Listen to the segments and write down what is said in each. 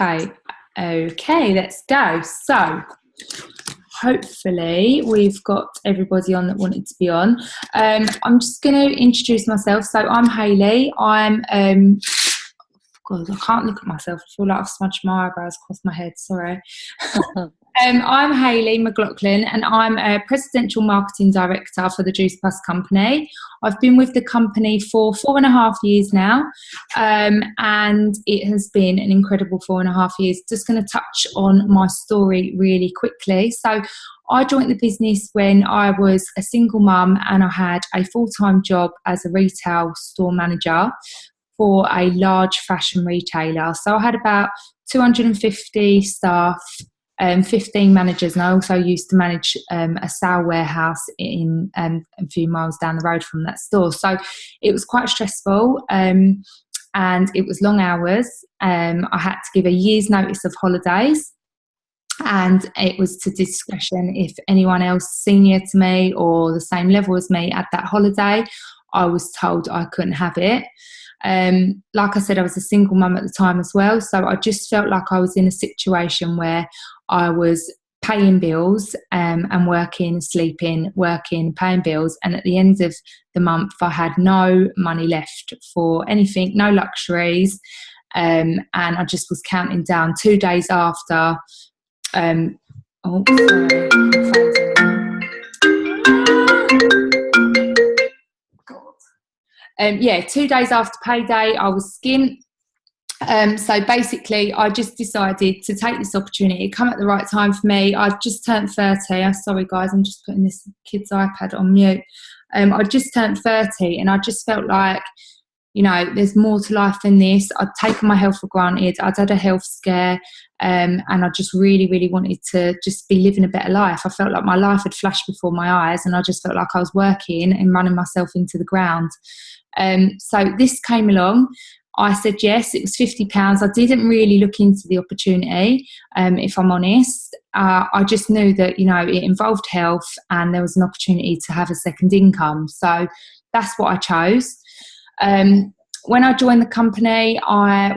Okay, let's go. So, hopefully we've got everybody on that wanted to be on. I'm just going to introduce myself. So I'm Hayley. God, I can't look at myself. I feel like I've smudged my eyebrows across my head. Sorry. I'm Hayley McLaughlin, and I'm a Presidential Marketing Director for the Juice Plus company. I've been with the company for 4.5 years now, and it has been an incredible 4.5 years. Just going to touch on my story really quickly. So I joined the business when I was a single mum, and I had a full-time job as a retail store manager for a large fashion retailer. So I had about 250 staff, 15 managers, and I also used to manage a sale warehouse in a few miles down the road from that store. So it was quite stressful, and it was long hours. I had to give a year's notice of holidays, and it was to discretion if anyone else senior to me or the same level as me at that holiday. I was told I couldn't have it. Like I said, I was a single mum at the time as well, so I just felt like I was in a situation where I was paying bills and working, sleeping, working, paying bills, and at the end of the month I had no money left for anything, no luxuries, and I just was counting down 2 days after 2 days after payday, I was skint. So basically, I just decided to take this opportunity. It come at the right time for me. I've just turned 30. I'm sorry, guys, I'm just putting this kid's iPad on mute. I just turned 30, and I just felt like, you know, there's more to life than this. I'd taken my health for granted. I'd had a health scare, and I just really, really wanted to just be living a better life. I felt like my life had flashed before my eyes, and I just felt like I was working and running myself into the ground. So this came along. I said yes. It was £50. I didn't really look into the opportunity, if I'm honest. I just knew that, you know, it involved health and there was an opportunity to have a second income. So that's what I chose. When I joined the company, I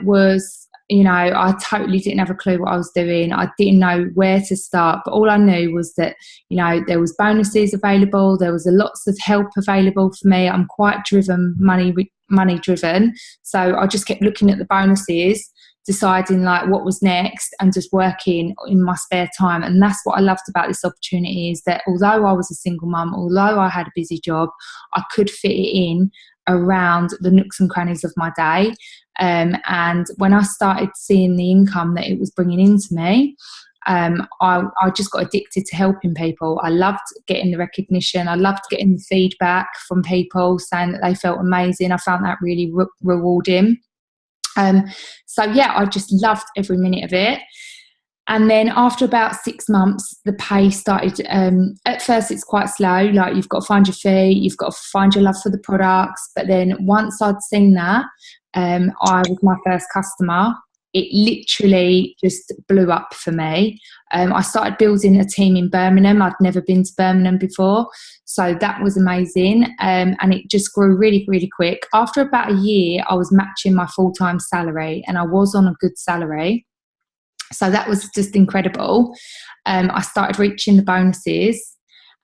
totally didn't have a clue what I was doing. I didn't know where to start, but all I knew was that, you know, there was bonuses available. There was lots of help available for me. I'm quite driven, money driven. So I just kept looking at the bonuses, deciding like what was next, and just working in my spare time. And that's what I loved about this opportunity, is that although I was a single mum, although I had a busy job, I could fit it in around the nooks and crannies of my day. And when I started seeing the income that it was bringing into me, I just got addicted to helping people. I loved getting the recognition. I loved getting the feedback from people saying that they felt amazing. I found that really rewarding. So yeah, I just loved every minute of it. And then after about 6 months, the pay started. At first, it's quite slow. Like, you've got to find your feet, you've got to find your love for the products. But then once I'd seen that, I was my first customer. It literally just blew up for me. I started building a team in Birmingham. I'd never been to Birmingham before, so that was amazing. And it just grew really, really quick. After about a year, I was matching my full-time salary, and I was on a good salary. So that was just incredible. I started reaching the bonuses.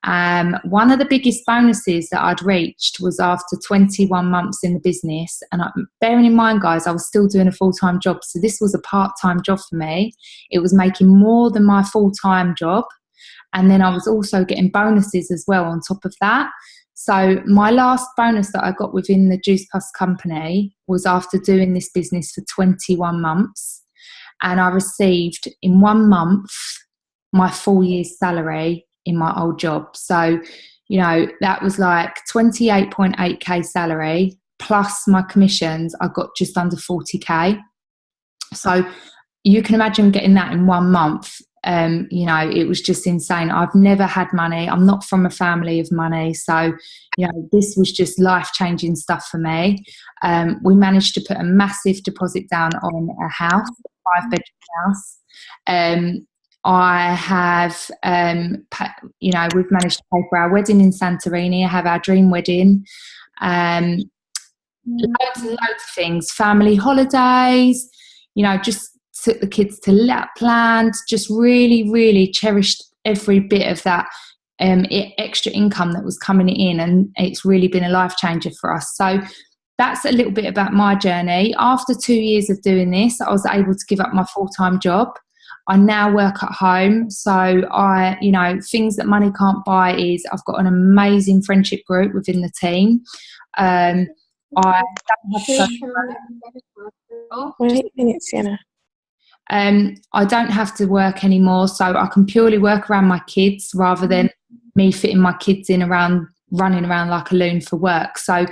One of the biggest bonuses that I'd reached was after 21 months in the business. And bearing in mind, guys, I was still doing a full-time job. So this was a part-time job for me. It was making more than my full-time job. And then I was also getting bonuses as well on top of that. So my last bonus that I got within the Juice Plus company was after doing this business for 21 months. And I received in 1 month my full year's salary in my old job. So, you know, that was like 28.8k salary plus my commissions. I got just under 40k. So you can imagine getting that in 1 month. You know, it was just insane. I've never had money. I'm not from a family of money. So, you know, this was just life-changing stuff for me. We managed to put a massive deposit down on a house, a 5-bedroom house. I have, you know, we've managed to pay for our wedding in Santorini. I have our dream wedding. Loads and loads of things, family holidays, you know, just took the kids to Lapland, just really, really cherished every bit of that extra income that was coming in, and it's really been a life changer for us. So that's a little bit about my journey. After 2 years of doing this, I was able to give up my full-time job. I now work at home. So I, you know, things that money can't buy is I've got an amazing friendship group within the team. I don't have to, Wait a minute, Sienna. I don't have to work anymore, so I can purely work around my kids rather than me fitting my kids in around, running around like a loon for work. So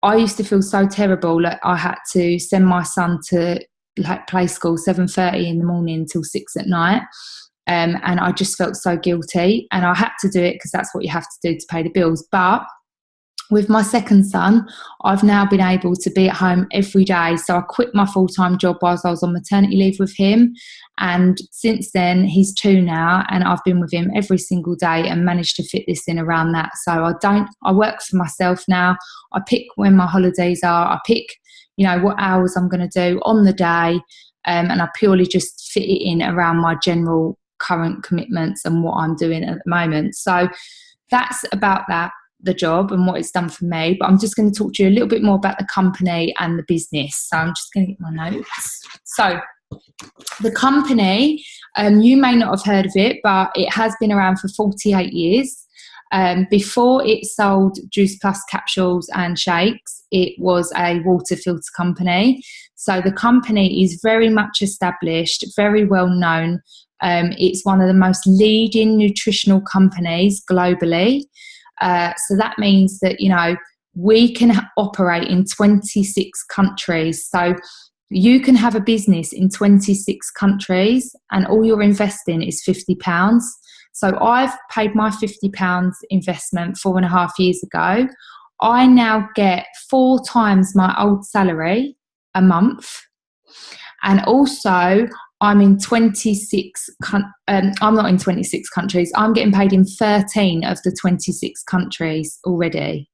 I used to feel so terrible that I had to send my son to like play school 7:30 in the morning till 6 at night, and I just felt so guilty, and I had to do it because that's what you have to do to pay the bills. But with my second son, I've now been able to be at home every day. So I quit my full-time job whilst I was on maternity leave with him. And since then, he's 2 now, and I've been with him every single day and managed to fit this in around that. So I work for myself now. I pick when my holidays are. I pick, you know, what hours I'm going to do on the day. And I purely just fit it in around my general current commitments and what I'm doing at the moment. So that's about that, the job and what it's done for me. But I'm just going to talk to you a little bit more about the company and the business. So I'm just going to get my notes. So the company, you may not have heard of it, but it has been around for 48 years. Before it sold Juice Plus capsules and shakes, it was a water filter company. So the company is very much established, very well known. It's one of the most leading nutritional companies globally. So that means that, you know, we can operate in 26 countries. So you can have a business in 26 countries and all you're investing is £50. So I've paid my £50 investment 4.5 years ago. I now get 4 times my old salary a month. And also I'm in 26, I'm not in 26 countries. I'm getting paid in 13 of the 26 countries already.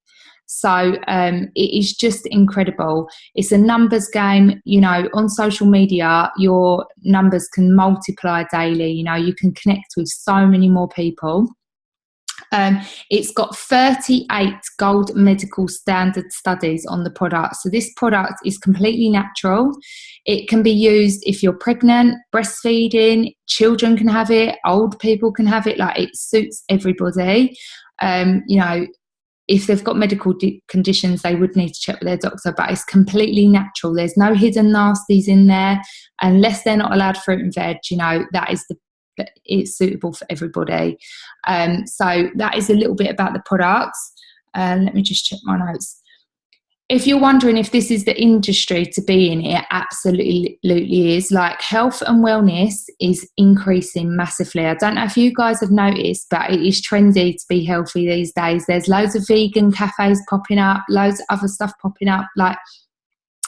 So it is just incredible. It's a numbers game. You know, on social media, your numbers can multiply daily. You know, you can connect with so many more people. It's got 38 gold medical standard studies on the product. So this product is completely natural. It can be used if you're pregnant, breastfeeding, children can have it, old people can have it. Like, it suits everybody. You know, if they've got medical conditions, they would need to check with their doctor, but it's completely natural. There's no hidden nasties in there. Unless they're not allowed fruit and veg, you know, it's suitable for everybody. So that is a little bit about the products. Let me just check my notes. If you're wondering if this is the industry to be in, it absolutely is. Like, health and wellness is increasing massively. I don't know if you guys have noticed, but it is trendy to be healthy these days. There's loads of vegan cafes popping up, loads of other stuff popping up. Like,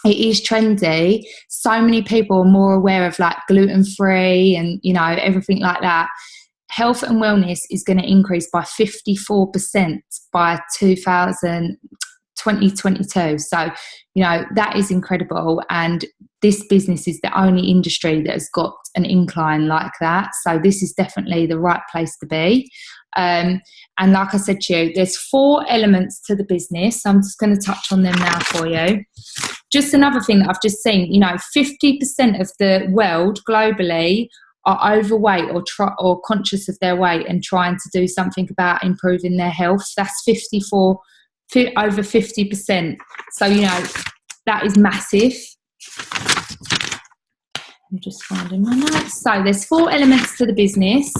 it is trendy. So many people are more aware of like gluten-free and, you know, everything like that. Health and wellness is going to increase by 54% by 2022. So, you know, that is incredible. And this business is the only industry that has got an incline like that. So this is definitely the right place to be. And like I said to you, there's 4 elements to the business. So I'm just going to touch on them now for you. Just another thing that I've just seen, you know, 50% of the world globally are overweight or conscious of their weight and trying to do something about improving their health. That's over 50%. So, you know, that is massive. I'm just finding my notes. So there's 4 elements to the business.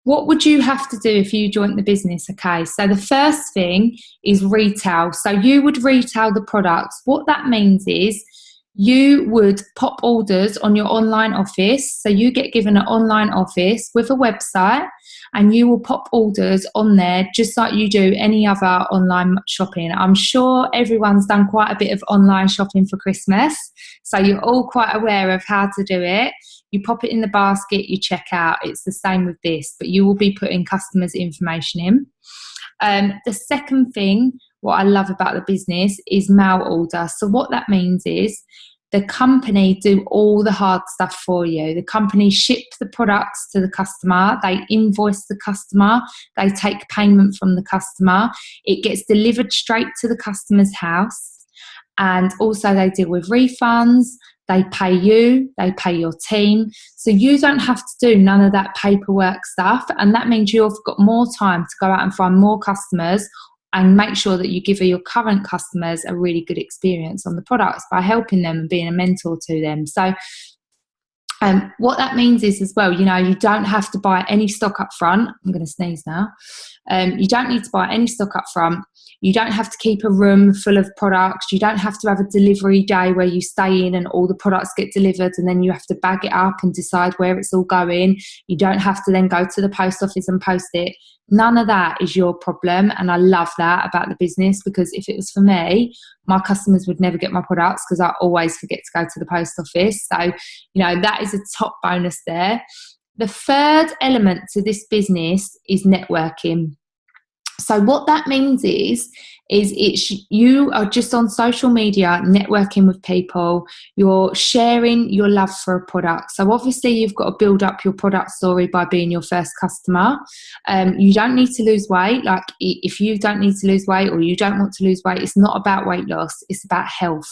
What would you have to do if you joined the business? Okay, so the first thing is retail. So you would retail the products. What that means is you would pop orders on your online office. So you get given an online office with a website, and you will pop orders on there just like you do any other online shopping. I'm sure everyone's done quite a bit of online shopping for Christmas, so you're all quite aware of how to do it. You pop it in the basket, you check out. It's the same with this, but you will be putting customers' information in. The second thing, what I love about the business, is mail order. So what that means is The company do all the hard stuff for you. The company ship the products to the customer. They invoice the customer. They take payment from the customer. It gets delivered straight to the customer's house. And also they deal with refunds. They pay you. They pay your team. So you don't have to do none of that paperwork stuff. And that means you've got more time to go out and find more customers and make sure that you give your current customers a really good experience on the products by helping them and being a mentor to them. So what that means is as well, you don't have to buy any stock up front. I'm going to sneeze now. You don't need to buy any stock up front. You don't have to keep a room full of products. You don't have to have a delivery day where you stay in and all the products get delivered and then you have to bag it up and decide where it's all going. You don't have to then go to the post office and post it. None of that is your problem. And I love that about the business, because if it was for me, my customers would never get my products because I always forget to go to the post office. So, that is a top bonus there. The third element to this business is networking. So what that means is you are just on social media networking with people. You're sharing your love for a product. So obviously you've got to build up your product story by being your first customer. You don't need to lose weight. Like if you don't need to lose weight or you don't want to lose weight, it's not about weight loss. It's about health.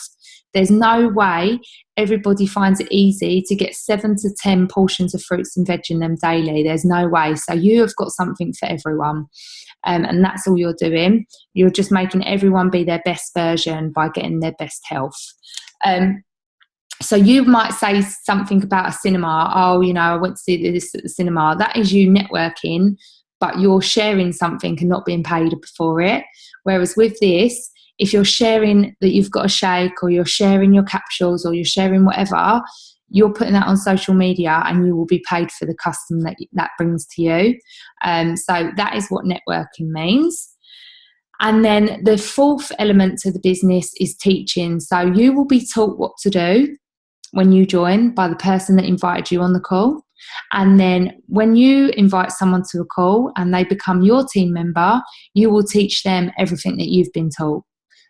There's no way everybody finds it easy to get 7 to 10 portions of fruits and veg in them daily. There's no way. So you have got something for everyone. And that's all you're doing. You're just making everyone be their best version by getting their best health. So you might say something about a cinema. Oh, I went to see this at the cinema. That is you networking, but you're sharing something and not being paid for it. Whereas with this, if you're sharing that you've got a shake, or you're sharing your capsules, or you're sharing whatever, you're putting that on social media and you will be paid for the custom that brings to you. So that is what networking means. And then the fourth element to the business is teaching. So you will be taught what to do when you join by the person that invited you on the call. And then when you invite someone to a call and they become your team member, you will teach them everything that you've been taught.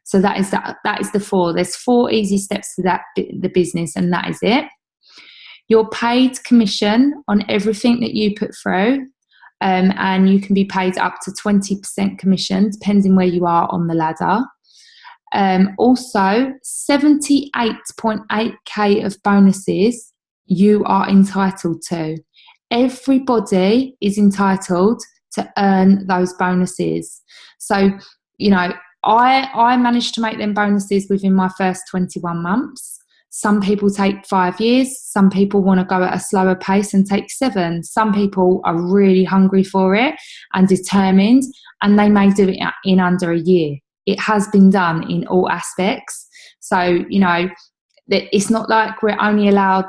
So that is the four. There's 4 easy steps to the business, and that is it. You're paid commission on everything that you put through, and you can be paid up to 20% commission, depending where you are on the ladder. Also, 78.8k of bonuses you are entitled to. Everybody is entitled to earn those bonuses. So, I managed to make them bonuses within my first 21 months. Some people take 5 years. Some people want to go at a slower pace and take 7. Some people are really hungry for it and determined, and they may do it in under a year. It has been done in all aspects. So, it's not like we're only allowed,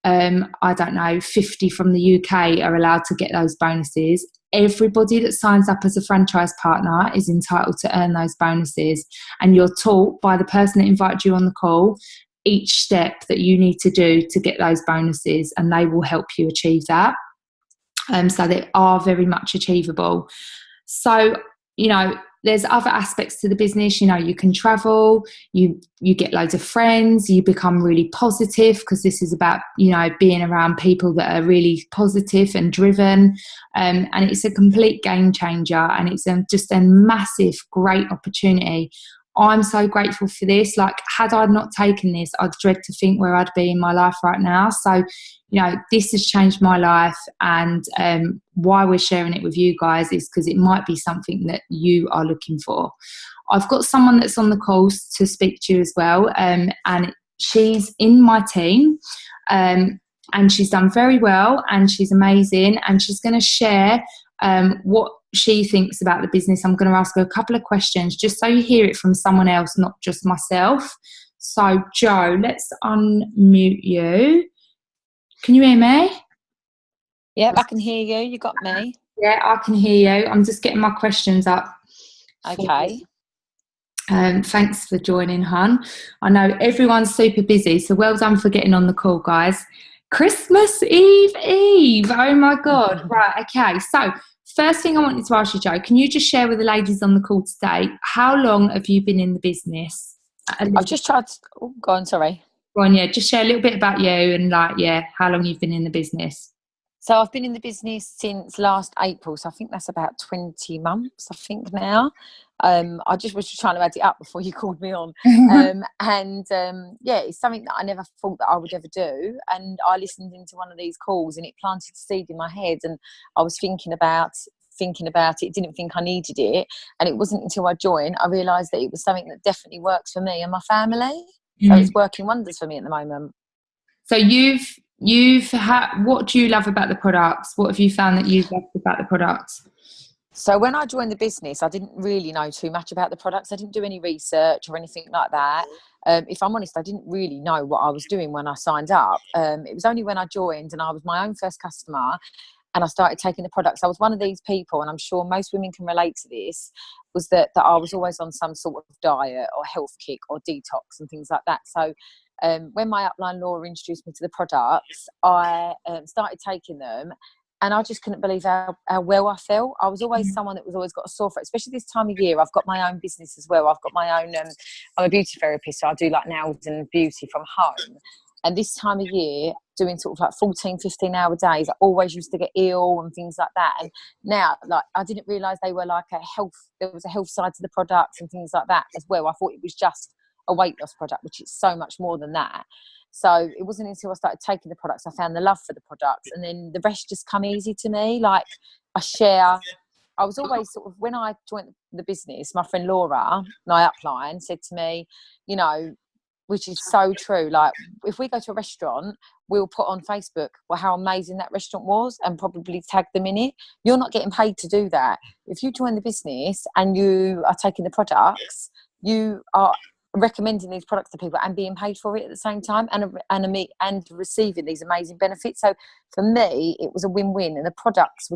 50 from the UK are allowed to get those bonuses. Everybody that signs up as a franchise partner is entitled to earn those bonuses, and you're taught by the person that invited you on the call each step that you need to do to get those bonuses, and they will help you achieve that. So they are very much achievable. So, there's other aspects to the business. You can travel, you get loads of friends, you become really positive, because this is about, being around people that are really positive and driven. And it's a complete game changer, and it's just a massive, great opportunity. I'm so grateful for this. Like, had I not taken this, I'd dread to think where I'd be in my life right now. So, this has changed my life, and why we're sharing it with you guys is because it might be something that you are looking for. I've got someone that's on the calls to speak to you as well, and she's in my team, and she's done very well, and she's amazing, and she's going to share what she thinks about the business. I'm going to ask her a couple of questions just so you hear it from someone else, not just myself. So, Jo, let's unmute you. Can you hear me? Yep, I can hear you. You got me? Yeah, I can hear you. I'm just getting my questions up. Okay. Thanks for joining, hun. I know everyone's super busy, so well done for getting on the call, guys. Christmas Eve. Oh my God. Right. Okay. So first thing I wanted to ask you, Jo, can you just share with the ladies on the call today, how long have you been in the business? I've just tried. Oh, go on, sorry. Go on, yeah, just share a little bit about you and how long you've been in the business. So I've been in the business since last April, so I think that's about 20 months, I think now. I just was just trying to add it up before you called me on. It's something that I never thought that I would ever do. And I listened into one of these calls and it planted a seed in my head, and I was thinking about it, didn't think I needed it. And it wasn't until I joined, I realised that it was something that definitely works for me and my family. So it's working wonders for me at the moment. So you've had, what do you love about the products? What have you found that you love about the products? So when I joined the business, I didn't really know too much about the products. I didn't do any research or anything like that. If I'm honest, I didn't really know what I was doing when I signed up. It was only when I joined and I was my own first customer and I started taking the products. I was one of these people, and I'm sure most women can relate to this, was that I was always on some sort of diet or health kick or detox and things like that. So when my upline Laura introduced me to the products, I started taking them, and I just couldn't believe how well I felt. I was always someone that was always got a sore throat, especially this time of year. I've got my own business as well. I've got my own, I'm a beauty therapist, so I do like nails and beauty from home. And this time of year, doing sort of like 14, 15-hour days, I always used to get ill and things like that. And now, like, I didn't realise they were like there was a health side to the products and things like that as well. I thought it was just a weight loss product, which is so much more than that. So it wasn't until I started taking the products I found the love for the products, and then the rest just come easy to me. Like, I was always sort of, when I joined the business, my friend Laura, my upline, said to me, you know, which is so true, like, if we go to a restaurant, we'll put on Facebook how amazing that restaurant was and probably tag them in it. You're not getting paid to do that. If you join the business and you are taking the products, you are recommending these products to people and being paid for it at the same time, and receiving these amazing benefits. So for me, it was a win-win, and the products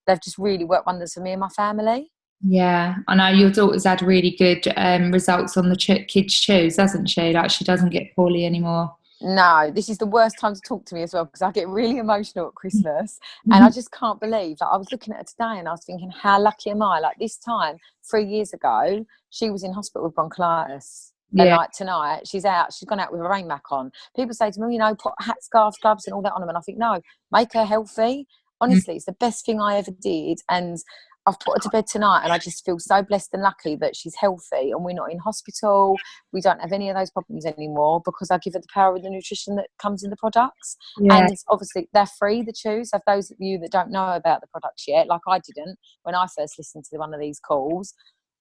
they've just really worked wonders for me and my family. Yeah, I know your daughter's had really good results on the kids' chews, hasn't she? Like, she doesn't get poorly anymore. No, this is the worst time to talk to me as well, because I get really emotional at Christmas. And I just can't believe that I was looking at her today and I was thinking, how lucky am I? Like, this time 3 years ago, she was in hospital with bronchitis. Yeah. And like tonight, she's gone out with a rain mac on. People say to me, you know, put hat, scarf, gloves and all that on them. And I think, no, make her healthy. Honestly, it's the best thing I ever did. And I've put her to bed tonight, and I just feel so blessed and lucky that she's healthy and we're not in hospital. We don't have any of those problems anymore because I give her the power of the nutrition that comes in the products. Yeah. And obviously they're free, the chews. So those of you that don't know about the products yet, like I didn't when I first listened to one of these calls,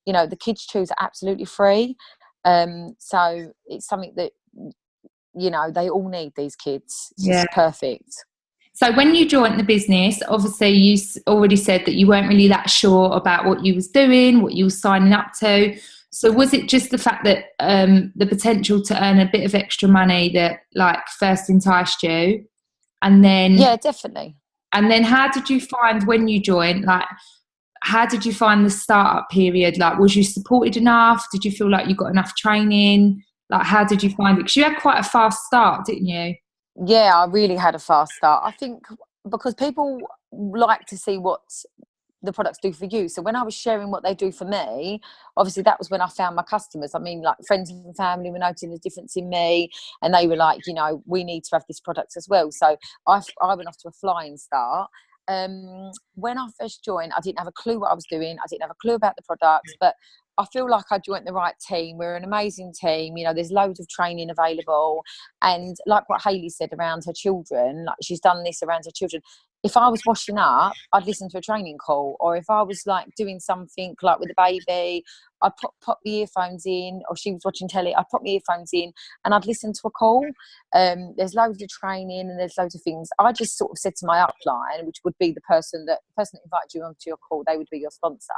you know, the kids' chews are absolutely free. So it's something that, you know, they all need, these kids. It's just perfect. So when you joined the business, obviously you already said that you weren't really that sure about what you was doing, what you were signing up to. So was it just the fact that the potential to earn a bit of extra money that like first enticed you? And then yeah, definitely. And then how did you find when you joined, like, how did you find the startup period? Like, was you supported enough? Did you feel like you got enough training? Like, how did you find it? Because you had quite a fast start, didn't you? Yeah, I really had a fast start. I think because people like to see what the products do for you. So when I was sharing what they do for me, obviously that was when I found my customers. I mean, like, friends and family were noticing the difference in me, and they were like, you know, we need to have this product as well. So I went off to a flying start. When I first joined, I didn't have a clue what I was doing. I didn't have a clue about the products, but I feel like I joined the right team. We're an amazing team. You know, there's loads of training available. And like what Hayley said around her children, like, she's done this around her children. If I was washing up, I'd listen to a training call. Or if I was like doing something like with the baby, I'd pop the earphones in, or she was watching telly, I'd pop the earphones in and I'd listen to a call. There's loads of training and there's loads of things. I just sort of said to my upline, which would be the person that invited you onto your call, they would be your sponsor.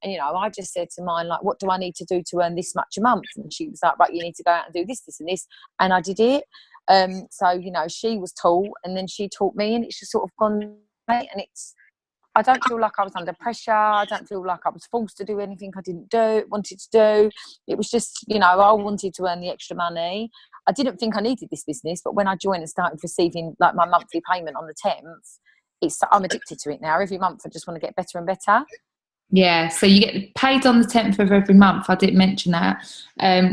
And, you know, I just said to mine, like, what do I need to do to earn this much a month? And she was like, right, you need to go out and do this, this and this. And I did it. So, you know, she was taught and then she taught me, and it's just sort of gone, and I don't feel like I was under pressure. I don't feel like I was forced to do anything I didn't wanted to do. It was just, you know, I wanted to earn the extra money. I didn't think I needed this business, but when I joined and started receiving like my monthly payment on the 10th, I'm addicted to it now. Every month I just want to get better and better. Yeah, so you get paid on the 10th of every month. I didn't mention that,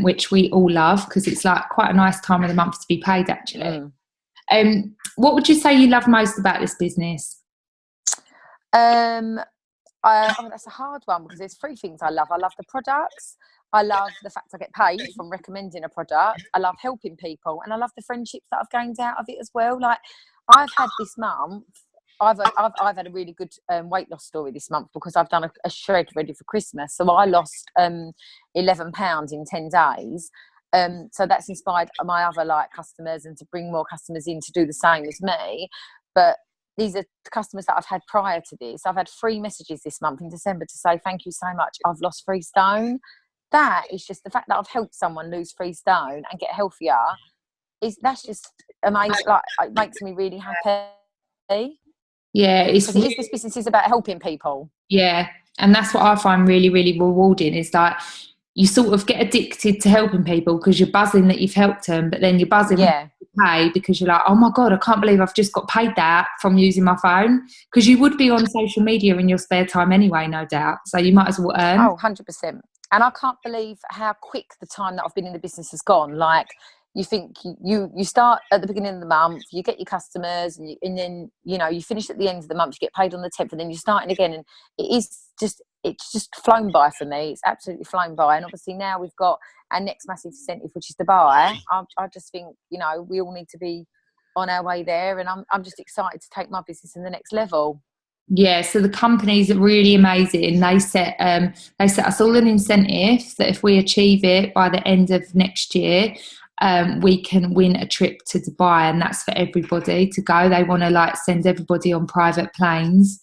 which we all love because it's like quite a nice time of the month to be paid, actually. What would you say you love most about this business? That's a hard one because there's three things I love. I love the products. I love the fact I get paid from recommending a product. I love helping people, and I love the friendships that I've gained out of it as well. Like I've had this month, I've had a really good weight loss story this month because I've done a shred ready for Christmas. So I lost 11 pounds in 10 days. So that's inspired my other like customers and to bring more customers in to do the same as me. But these are customers that I've had prior to this. I've had 3 messages this month in December to say thank you so much. I've lost 3 stone. That is just the fact that I've helped someone lose 3 stone and get healthier. That's just amazing. Like it makes me really happy. Yeah, it's Because this business is about helping people. Yeah, and that's what I find really, really rewarding is like you sort of get addicted to helping people because you're buzzing that you've helped them, but then you're buzzing when you pay because you're like, oh my God, I can't believe I've just got paid that from using my phone. Because you would be on social media in your spare time anyway, no doubt. So you might as well earn. Oh, 100%. And I can't believe how quick the time that I've been in the business has gone. Like, you think you start at the beginning of the month, you get your customers, and then you finish at the end of the month, you get paid on the 10th, and then you're starting again, and it's just flown by for me. It's absolutely flown by. And obviously now we've got our next massive incentive, which is Dubai. I just think we all need to be on our way there, and I'm just excited to take my business in the next level. Yeah, so the company's really amazing. They set us all an incentive that if we achieve it by the end of next year, we can win a trip to Dubai, and that's for everybody to go. They want to like send everybody on private planes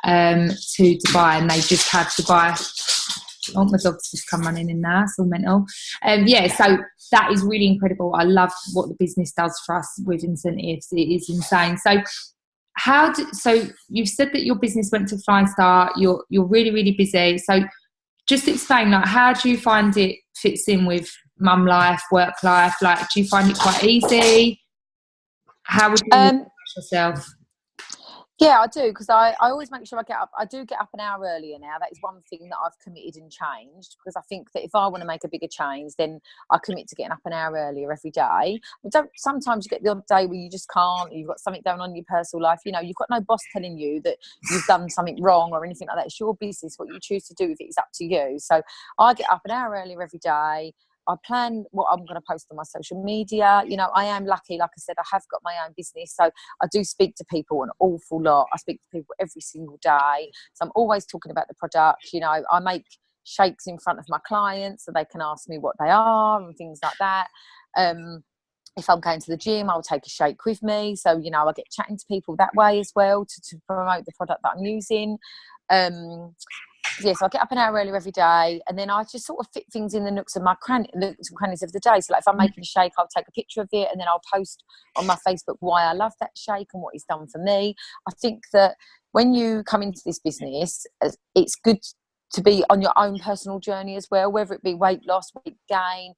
to Dubai, and they just have Dubai. Oh, my dog's just come running in now. It's all mental. Yeah, so that is really incredible. I love what the business does for us with incentives. It is insane. So so you've said that your business went to flying start. You're really, really busy. So just explain, like, how do you find it fits in with mum life, work life? Like, do you find it quite easy? How would you express yourself? Yeah, I do, because I always make sure I get up. I do get up an hour earlier now. That is one thing that I've committed and changed, because I think that if I want to make a bigger change, then I commit to getting up an hour earlier every day. Sometimes you get the odd day where you just can't, you've got something going on in your personal life. You've got no boss telling you that you've done something wrong or anything like that. It's your business. What you choose to do with it is up to you. So I get up an hour earlier every day. I plan what I'm going to post on my social media. I am lucky, like I said, I have got my own business. So I do speak to people an awful lot. I speak to people every single day. So I'm always talking about the product. I make shakes in front of my clients so they can ask me what they are and things like that. If I'm going to the gym, I'll take a shake with me. So, I get chatting to people that way as well to promote the product that I'm using. So I get up an hour earlier every day, and then I just sort of fit things in the nooks and crannies of the day. So like if I'm making a shake, I'll take a picture of it, and then I'll post on my Facebook why I love that shake and what it's done for me. I think that when you come into this business, it's good to be on your own personal journey as well, whether it be weight loss, weight gain,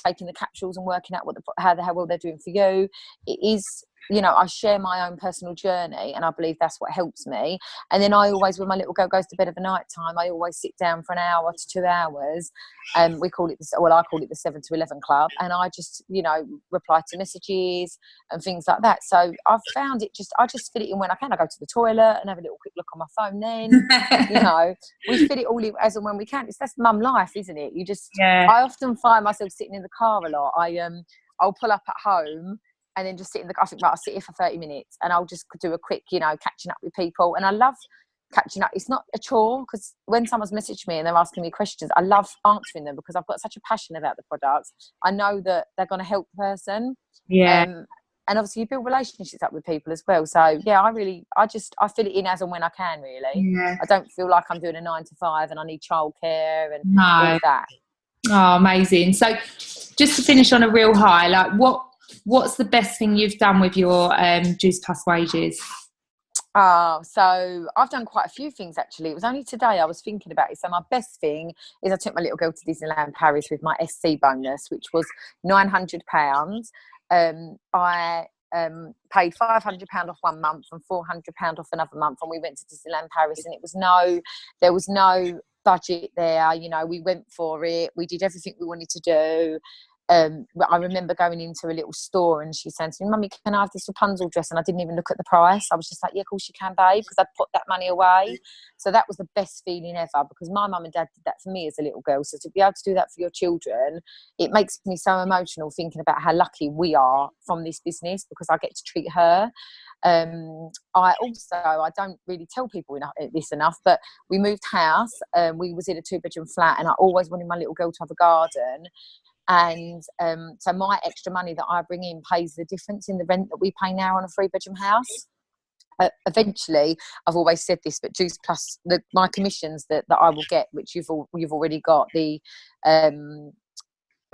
taking the capsules and working out how well they're doing for you. It is, I share my own personal journey, and I believe that's what helps me. And then I always, when my little girl goes to bed of a night time, I always sit down for an hour to 2 hours. I call it the 7 to 11 club. And I just, reply to messages and things like that. So I've found I just fit it in when I can. I go to the toilet and have a little quick look on my phone then. We fit it all in as and when we can. That's mum life, isn't it? I often find myself sitting in the car a lot. I'll pull up at home and then just sit in the car. I think, right, I'll sit here for 30 minutes and I'll just do a quick, catching up with people. And I love catching up. It's not a chore, because when someone's messaged me and they're asking me questions, I love answering them because I've got such a passion about the products. I know that they're going to help the person. Yeah. And obviously you build relationships up with people as well. So yeah, I fit it in as and when I can, really. Yeah. I don't feel like I'm doing a 9 to 5 and I need childcare and all of that. Oh, amazing. So just to finish on a real high, like what's the best thing you've done with your Juice Plus wages? So I've done quite a few things, actually. It was only today I was thinking about it. So my best thing is I took my little girl to Disneyland Paris with my SC bonus, which was £900. I paid £500 off one month and £400 off another month, and we went to Disneyland Paris, and there was no budget there. You know, we went for it. We did everything we wanted to do. But I remember going into a little store and she saying to me, "Mummy, can I have this Rapunzel dress?" And I didn't even look at the price. I was just like, "Yeah, of course you can, babe," because I'd put that money away. So that was the best feeling ever, because my mum and dad did that for me as a little girl. So to be able to do that for your children, it makes me so emotional thinking about how lucky we are from this business, because I get to treat her. I don't really tell people this enough, but we moved house. We was in a 2-bedroom flat, and I always wanted my little girl to have a garden. And so my extra money that I bring in pays the difference in the rent that we pay now on a 3-bedroom house. Eventually, I've always said this, but Juice Plus, my commissions that I will get, which you've already got, the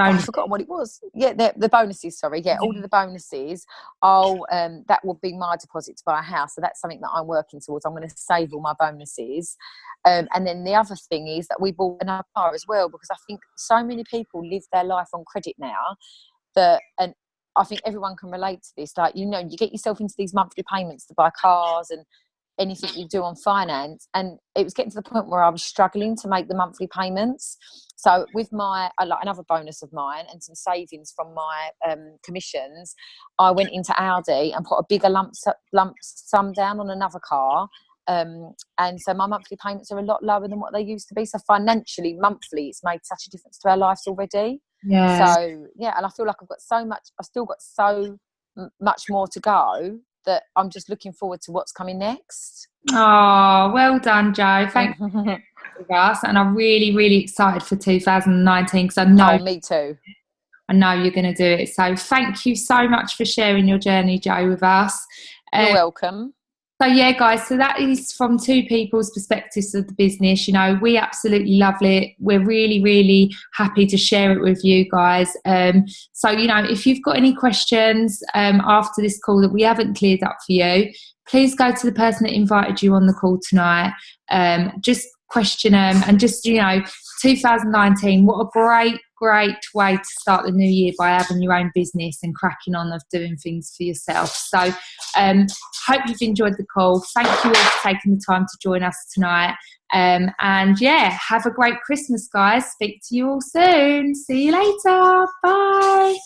I forgot what it was. Yeah, the bonuses. Sorry, yeah, all of the bonuses. That will be my deposit to buy a house. So that's something that I'm working towards. I'm going to save all my bonuses, and then the other thing is that we bought another car as well, because I think so many people live their life on credit now, and I think everyone can relate to this. Like, you know, you get yourself into these monthly payments to buy cars and anything you do on finance, and it was getting to the point where I was struggling to make the monthly payments. So with my another bonus of mine and some savings from my commissions, I went into Aldi and put a bigger lump sum down on another car, and so my monthly payments are a lot lower than what they used to be. So financially, monthly, it's made such a difference to our lives already. Yeah. So yeah, and I feel like I've still got so much more to go, that I'm just looking forward to what's coming next. Oh, well done, Jo. Thank you for us, and I'm really, really excited for 2019, because I know. Oh, me too. I know you're going to do it. So thank you so much for sharing your journey, Jo, with us. You're welcome. So yeah, guys, so that is from two people's perspectives of the business. You know, we absolutely love it. We're really, really happy to share it with you guys. So, you know, if you've got any questions after this call that we haven't cleared up for you, please go to the person that invited you on the call tonight. Just question them, and just, you know, 2019, what a great way to start the new year, by having your own business and cracking on of doing things for yourself. So hope you've enjoyed the call. Thank you all for taking the time to join us tonight, and yeah, have a great Christmas, guys. Speak to you all soon. See you later. Bye.